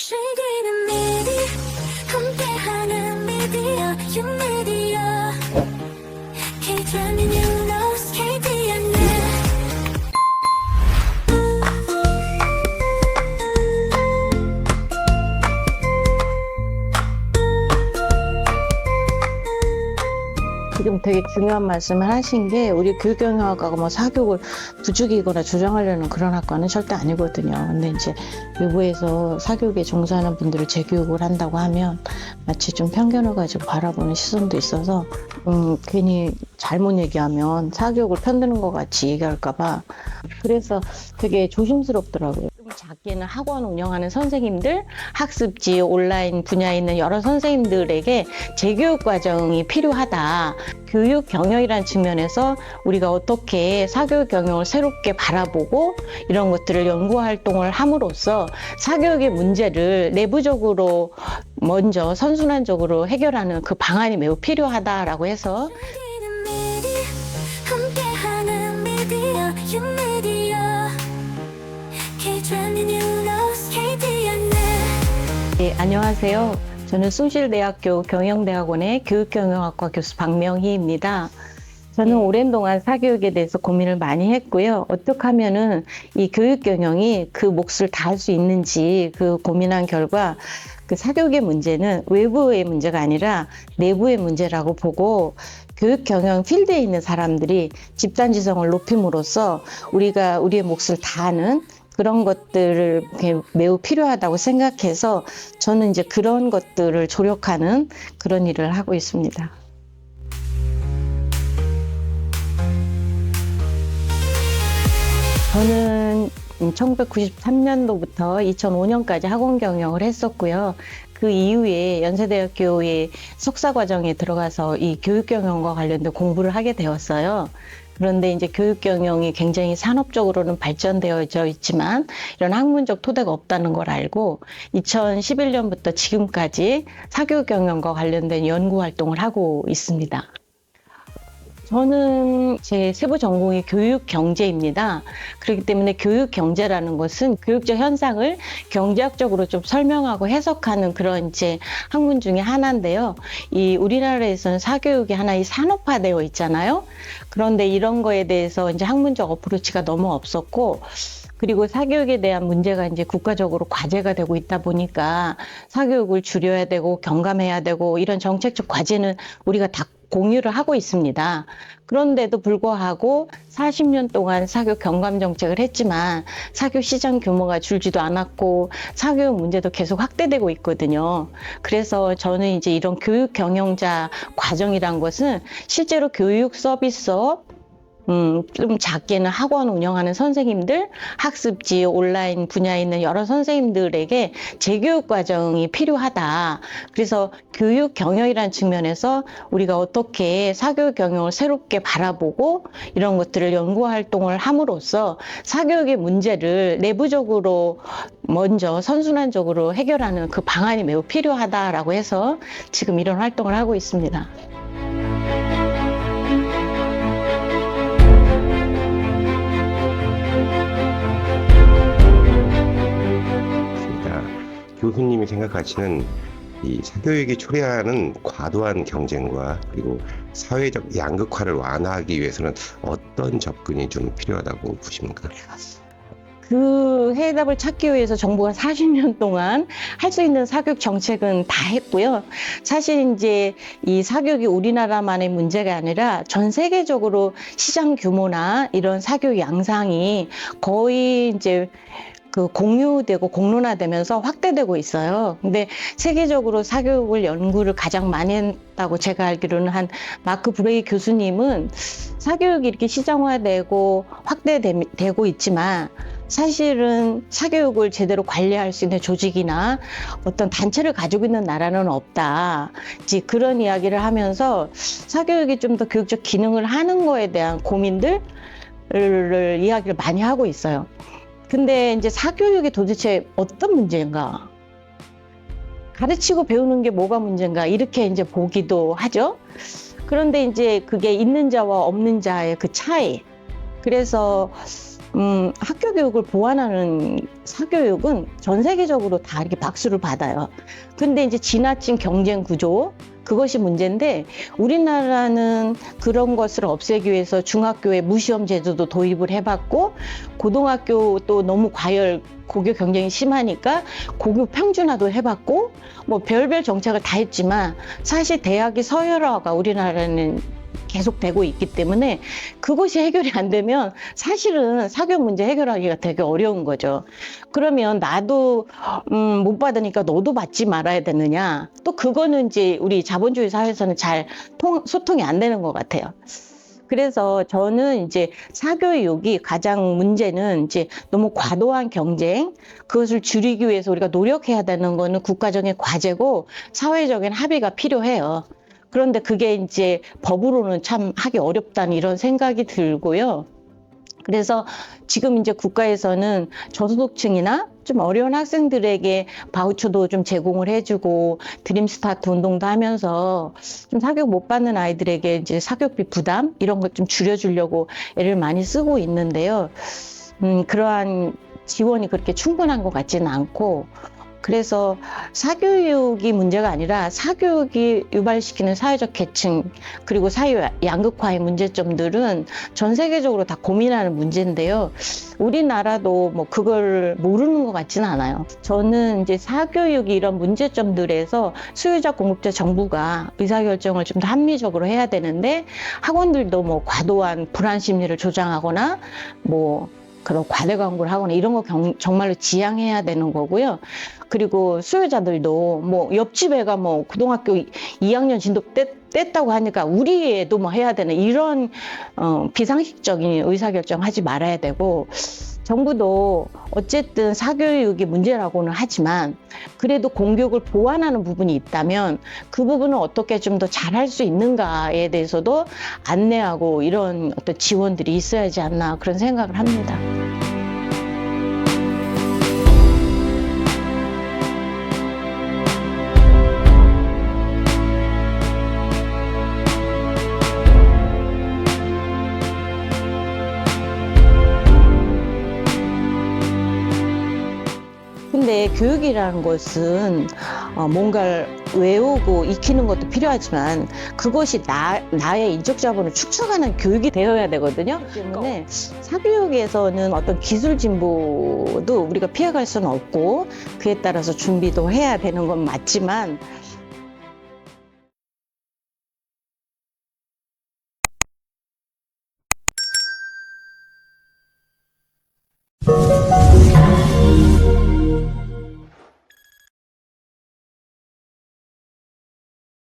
즐기는 미디 함께하는 미디어 유미디어 K-drama 뉴스 KDN 지금 되게 중요한 말씀을 하신 게, 우리 교육경영학과가 뭐 사교육을 부추기거나 조장하려는 그런 학과는 절대 아니거든요. 근데 이제 외부에서 사교육에 종사하는 분들을 재교육을 한다고 하면 마치 좀 편견을 가지고 바라보는 시선도 있어서 괜히 잘못 얘기하면 사교육을 편드는 것 같이 얘기할까봐, 그래서 되게 조심스럽더라고요. 좀 작게는 학원 운영하는 선생님들, 학습지, 온라인 분야에 있는 여러 선생님들에게 재교육 과정이 필요하다. 교육 경영이라는 측면에서 우리가 어떻게 사교육 경영을 새롭게 바라보고 이런 것들을 연구 활동을 함으로써 사교육의 문제를 내부적으로 먼저 선순환적으로 해결하는 그 방안이 매우 필요하다라고 해서 즐기는 미디 함께하는 미디어 유미디어 K-drama 뉴스 KDN 네, 안녕하세요. 저는 숭실대학교 경영대학원의 교육경영학과 교수 박명희입니다. 저는 오랜 동안 사교육에 대해서 고민을 많이 했고요. 어떻게 하면은 이 교육경영이 그 몫을 다할 수 있는지 그 고민한 결과, 그 사교육의 문제는 외부의 문제가 아니라 내부의 문제라고 보고, 교육경영 필드에 있는 사람들이 집단지성을 높임으로써 우리가 우리의 몫을 다하는 그런 것들을 매우 필요하다고 생각해서 저는 이제 그런 것들을 조력하는 그런 일을 하고 있습니다. 저는 1993년도부터 2005년까지 학원 경영을 했었고요. 그 이후에 연세대학교의 석사과정에 들어가서 이 교육경영과 관련된 공부를 하게 되었어요. 그런데 이제 교육경영이 굉장히 산업적으로는 발전되어져 있지만 이런 학문적 토대가 없다는 걸 알고 2011년부터 지금까지 사교육경영과 관련된 연구활동을 하고 있습니다. 저는 제 세부 전공이 교육경제입니다. 그렇기 때문에 교육경제라는 것은 교육적 현상을 경제학적으로 좀 설명하고 해석하는 그런 이제 학문 중에 하나인데요. 이 우리나라에서는 사교육이 하나의 산업화되어 있잖아요. 그런데 이런 거에 대해서 이제 학문적 어프로치가 너무 없었고, 그리고 사교육에 대한 문제가 이제 국가적으로 과제가 되고 있다 보니까 사교육을 줄여야 되고 경감해야 되고 이런 정책적 과제는 우리가 다 공유를 하고 있습니다. 그런데도 불구하고 40년 동안 사교육 경감 정책을 했지만 사교육 시장 규모가 줄지도 않았고 사교육 문제도 계속 확대되고 있거든요. 그래서 저는 이제 이런 교육 경영자 과정이란 것은 실제로 교육 서비스업, 좀 작게는 학원 운영하는 선생님들, 학습지, 온라인 분야에 있는 여러 선생님들에게 재교육 과정이 필요하다. 그래서 교육 경영이라는 측면에서 우리가 어떻게 사교육 경영을 새롭게 바라보고 이런 것들을 연구 활동을 함으로써 사교육의 문제를 내부적으로 먼저 선순환적으로 해결하는 그 방안이 매우 필요하다라고 해서 지금 이런 활동을 하고 있습니다. 교수님이 생각하시는 이 사교육이 초래하는 과도한 경쟁과 그리고 사회적 양극화를 완화하기 위해서는 어떤 접근이 좀 필요하다고 보십니까? 그 해답을 찾기 위해서 정부가 40년 동안 할 수 있는 사교육 정책은 다 했고요. 사실 이제 이 사교육이 우리나라만의 문제가 아니라 전 세계적으로 시장 규모나 이런 사교육 양상이 거의 이제 그 공유되고 공론화되면서 확대되고 있어요. 근데 세계적으로 사교육을 연구를 가장 많이 했다고 제가 알기로는 한 마크 브레이 교수님은 사교육이 이렇게 시장화되고 확대되고 있지만 사실은 사교육을 제대로 관리할 수 있는 조직이나 어떤 단체를 가지고 있는 나라는 없다. 이제 그런 이야기를 하면서 사교육이 좀 더 교육적 기능을 하는 거에 대한 고민들을 이야기를 많이 하고 있어요. 근데 이제 사교육이 도대체 어떤 문제인가? 가르치고 배우는 게 뭐가 문제인가? 이렇게 이제 보기도 하죠. 그런데 이제 그게 있는 자와 없는 자의 그 차이. 그래서 학교 교육을 보완하는 사교육은 전 세계적으로 다 이렇게 박수를 받아요. 근데 이제 지나친 경쟁 구조, 그것이 문제인데 우리나라는 그런 것을 없애기 위해서 중학교에 무시험 제도도 도입을 해봤고, 고등학교 또 너무 과열 고교 경쟁이 심하니까 고교 평준화도 해봤고, 뭐 별별 정책을 다 했지만 사실 대학이 서열화가 우리나라는 계속되고 있기 때문에 그것이 해결이 안 되면 사실은 사교육 문제 해결하기가 되게 어려운 거죠. 그러면 나도 못 받으니까 너도 받지 말아야 되느냐? 또 그거는 이제 우리 자본주의 사회에서는 잘 소통이 안 되는 것 같아요. 그래서 저는 이제 사교육이 가장 문제는 이제 너무 과도한 경쟁, 그것을 줄이기 위해서 우리가 노력해야 되는 거는 국가적인 과제고 사회적인 합의가 필요해요. 그런데 그게 이제 법으로는 참 하기 어렵다는 이런 생각이 들고요. 그래서 지금 이제 국가에서는 저소득층이나 좀 어려운 학생들에게 바우처도 좀 제공을 해주고 드림 스타트 운동도 하면서 좀 사교육 못 받는 아이들에게 이제 사교육비 부담 이런 것 좀 줄여주려고 애를 많이 쓰고 있는데요. 그러한 지원이 그렇게 충분한 것 같지는 않고, 그래서 사교육이 문제가 아니라 사교육이 유발시키는 사회적 계층 그리고 사회 양극화의 문제점들은 전 세계적으로 다 고민하는 문제인데요. 우리나라도 뭐 그걸 모르는 것 같지는 않아요. 저는 이제 사교육이 이런 문제점들에서 수요자 공급자 정부가 의사결정을 좀 더 합리적으로 해야 되는데, 학원들도 뭐 과도한 불안 심리를 조장하거나 뭐 그런 과대 광고를 하거나 이런 거 정말로 지양해야 되는 거고요. 그리고 수요자들도 뭐 옆집 애가 뭐 고등학교 2학년 진도 뗐다고 하니까 우리 애도 뭐 해야 되는 이런 비상식적인 의사결정 하지 말아야 되고, 정부도 어쨌든 사교육이 문제라고는 하지만 그래도 공교육을 보완하는 부분이 있다면 그 부분을 어떻게 좀 더 잘할 수 있는가에 대해서도 안내하고 이런 어떤 지원들이 있어야 하지 않나 그런 생각을 합니다. 근데 교육이라는 것은 뭔가를 외우고 익히는 것도 필요하지만 그것이 나의 인적 자본을 축적하는 교육이 되어야 되거든요. 때문에 사교육에서는 어떤 기술 진보도 우리가 피해갈 수는 없고 그에 따라서 준비도 해야 되는 건 맞지만